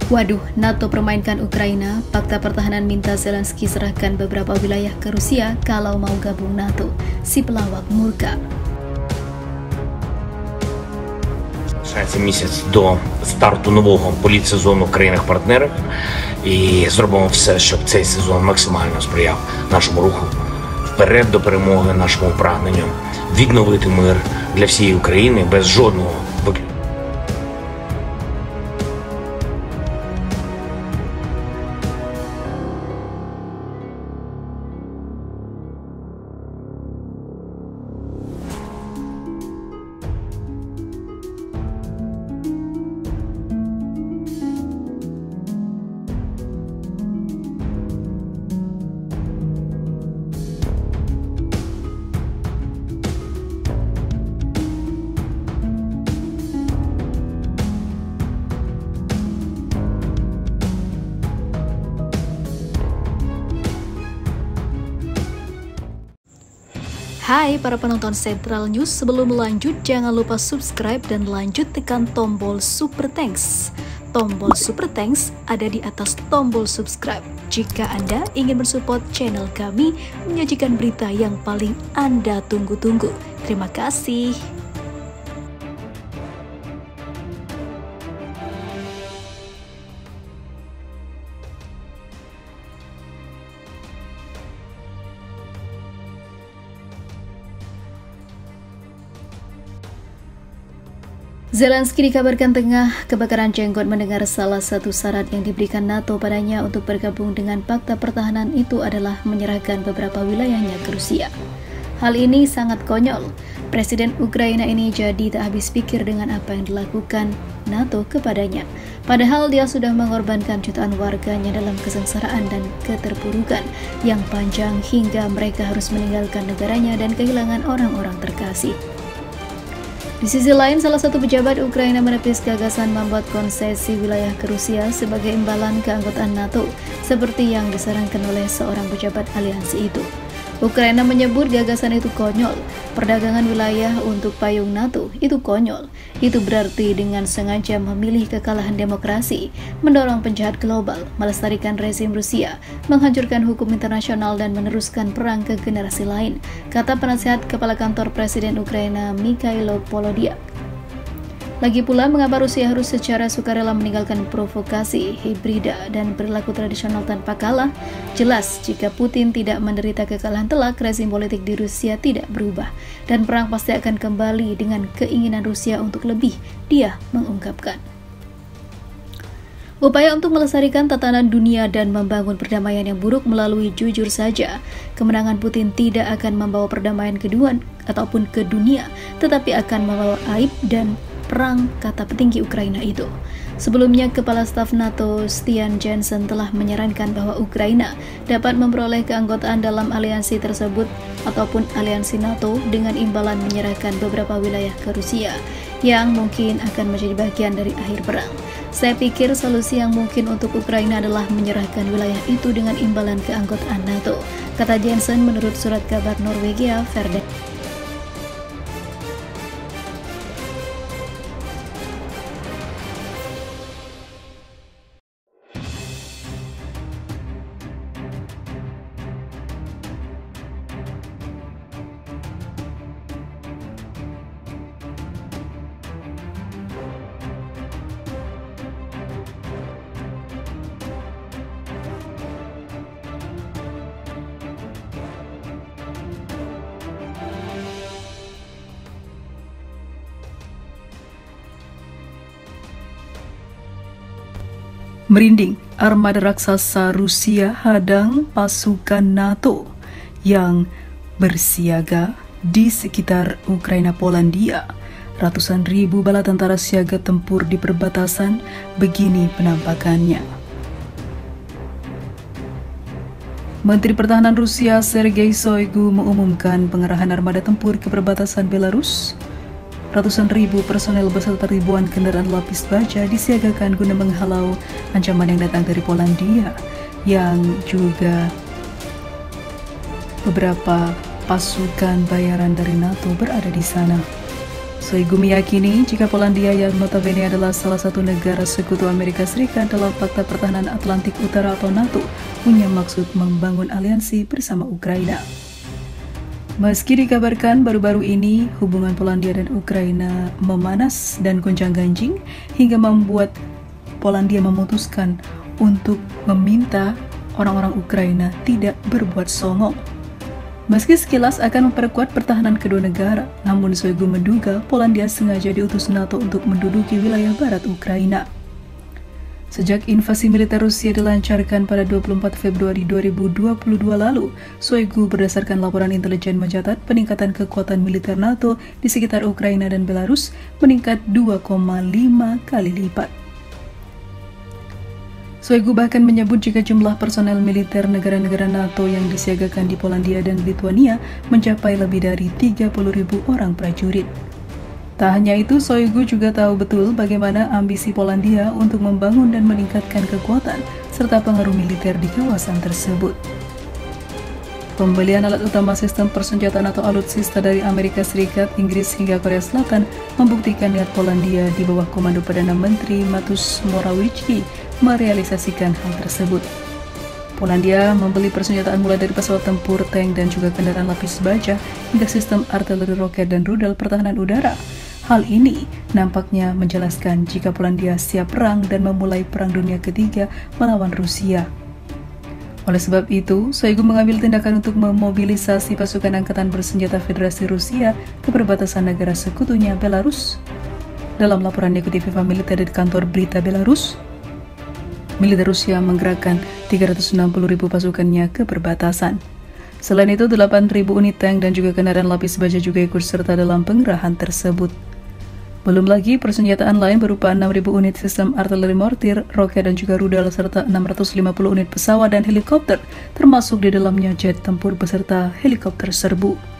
Waduh, NATO permainkan Ukraina, Fakta Pertahanan minta Zelensky serahkan beberapa wilayah ke Rusia kalau mau gabung NATO. Si pelawak murka. Залишається місяць до старту нового політсезону в країнах-партнерах і зробимо все, щоб цей сезон максимально сприяв нашому руху вперед до перемоги, нашому прагненню відновити мир для всієї України без жодного виключення. Hai para penonton Central News, sebelum lanjut jangan lupa subscribe dan lanjut tekan tombol Super Thanks. Tombol Super Thanks ada di atas tombol subscribe. Jika Anda ingin mensupport channel kami menyajikan berita yang paling Anda tunggu-tunggu. Terima kasih. Zelensky dikabarkan tengah kebakaran jenggot mendengar salah satu syarat yang diberikan NATO padanya untuk bergabung dengan Fakta Pertahanan itu adalah menyerahkan beberapa wilayahnya ke Rusia. Hal ini sangat konyol. Presiden Ukraina ini jadi tak habis pikir dengan apa yang dilakukan NATO kepadanya. Padahal dia sudah mengorbankan jutaan warganya dalam kesengsaraan dan keterpurukan yang panjang hingga mereka harus meninggalkan negaranya dan kehilangan orang-orang terkasih. Di sisi lain, salah satu pejabat Ukraina menepis gagasan membuat konsesi wilayah ke Rusia sebagai imbalan keanggotaan NATO, seperti yang disarankan oleh seorang pejabat aliansi itu. Ukraina menyebut gagasan itu konyol. Perdagangan wilayah untuk payung NATO itu konyol. Itu berarti dengan sengaja memilih kekalahan demokrasi, mendorong penjahat global, melestarikan rezim Rusia, menghancurkan hukum internasional dan meneruskan perang ke generasi lain, kata penasihat Kepala Kantor Presiden Ukraina Mikhailo Podolyak. Lagi pula, mengapa Rusia harus secara sukarela meninggalkan provokasi, hibrida, dan perilaku tradisional tanpa kalah? Jelas, jika Putin tidak menderita kekalahan telak, rezim politik di Rusia tidak berubah, dan perang pasti akan kembali dengan keinginan Rusia untuk lebih, dia mengungkapkan. Upaya untuk melestarikan tatanan dunia dan membangun perdamaian yang buruk melalui jujur saja, kemenangan Putin tidak akan membawa perdamaian kedua ataupun ke dunia, tetapi akan membawa aib dan perang, kata petinggi Ukraina itu. Sebelumnya, Kepala Staf NATO Stian Jensen telah menyarankan bahwa Ukraina dapat memperoleh keanggotaan dalam aliansi tersebut ataupun aliansi NATO dengan imbalan menyerahkan beberapa wilayah ke Rusia yang mungkin akan menjadi bagian dari akhir perang. Saya pikir solusi yang mungkin untuk Ukraina adalah menyerahkan wilayah itu dengan imbalan keanggotaan NATO, kata Jensen menurut surat kabar Norwegia Verden. Merinding, armada raksasa Rusia hadang pasukan NATO yang bersiaga di sekitar Ukraina Polandia. Ratusan ribu bala tentara siaga tempur di perbatasan, begini penampakannya. Menteri Pertahanan Rusia Sergei Shoigu mengumumkan pengerahan armada tempur ke perbatasan Belarus. Ratusan ribu personel beserta ribuan kendaraan lapis baja disiagakan guna menghalau ancaman yang datang dari Polandia, yang juga beberapa pasukan bayaran dari NATO berada di sana. Shoigu meyakini jika Polandia yang notabene adalah salah satu negara sekutu Amerika Serikat dalam Fakta Pertahanan Atlantik Utara atau NATO punya maksud membangun aliansi bersama Ukraina. Meski dikabarkan baru-baru ini hubungan Polandia dan Ukraina memanas dan gonjang-ganjing hingga membuat Polandia memutuskan untuk meminta orang-orang Ukraina tidak berbuat songong. Meski sekilas akan memperkuat pertahanan kedua negara, namun Shoigu menduga Polandia sengaja diutus NATO untuk menduduki wilayah barat Ukraina. Sejak invasi militer Rusia dilancarkan pada 24 Februari 2022 lalu, Shoigu berdasarkan laporan intelijen mencatat peningkatan kekuatan militer NATO di sekitar Ukraina dan Belarus meningkat 2,5 kali lipat. Shoigu bahkan menyebut jika jumlah personel militer negara-negara NATO yang disiagakan di Polandia dan Lithuania mencapai lebih dari 30.000 orang prajurit. Tak hanya itu, Shoigu juga tahu betul bagaimana ambisi Polandia untuk membangun dan meningkatkan kekuatan serta pengaruh militer di kawasan tersebut. Pembelian alat utama sistem persenjataan atau alutsista dari Amerika Serikat, Inggris hingga Korea Selatan membuktikan niat Polandia di bawah komando Perdana Menteri Mateusz Morawiecki merealisasikan hal tersebut. Polandia membeli persenjataan mulai dari pesawat tempur, tank, dan juga kendaraan lapis baja hingga sistem artileri roket dan rudal pertahanan udara. Hal ini nampaknya menjelaskan jika Polandia siap perang dan memulai Perang Dunia Ketiga melawan Rusia. Oleh sebab itu, Shoigu mengambil tindakan untuk memobilisasi pasukan angkatan bersenjata Federasi Rusia ke perbatasan negara sekutunya Belarus. Dalam laporan dikutip Viva Militer dari kantor berita Belarus, militer Rusia menggerakkan 360.000 pasukannya ke perbatasan. Selain itu, 8.000 unit tank dan juga kendaraan lapis baja juga ikut serta dalam pengerahan tersebut. Belum lagi persenjataan lain berupa 6.000 unit sistem artileri mortir, roket dan juga rudal serta 650 unit pesawat dan helikopter, termasuk di dalamnya jet tempur beserta helikopter serbu.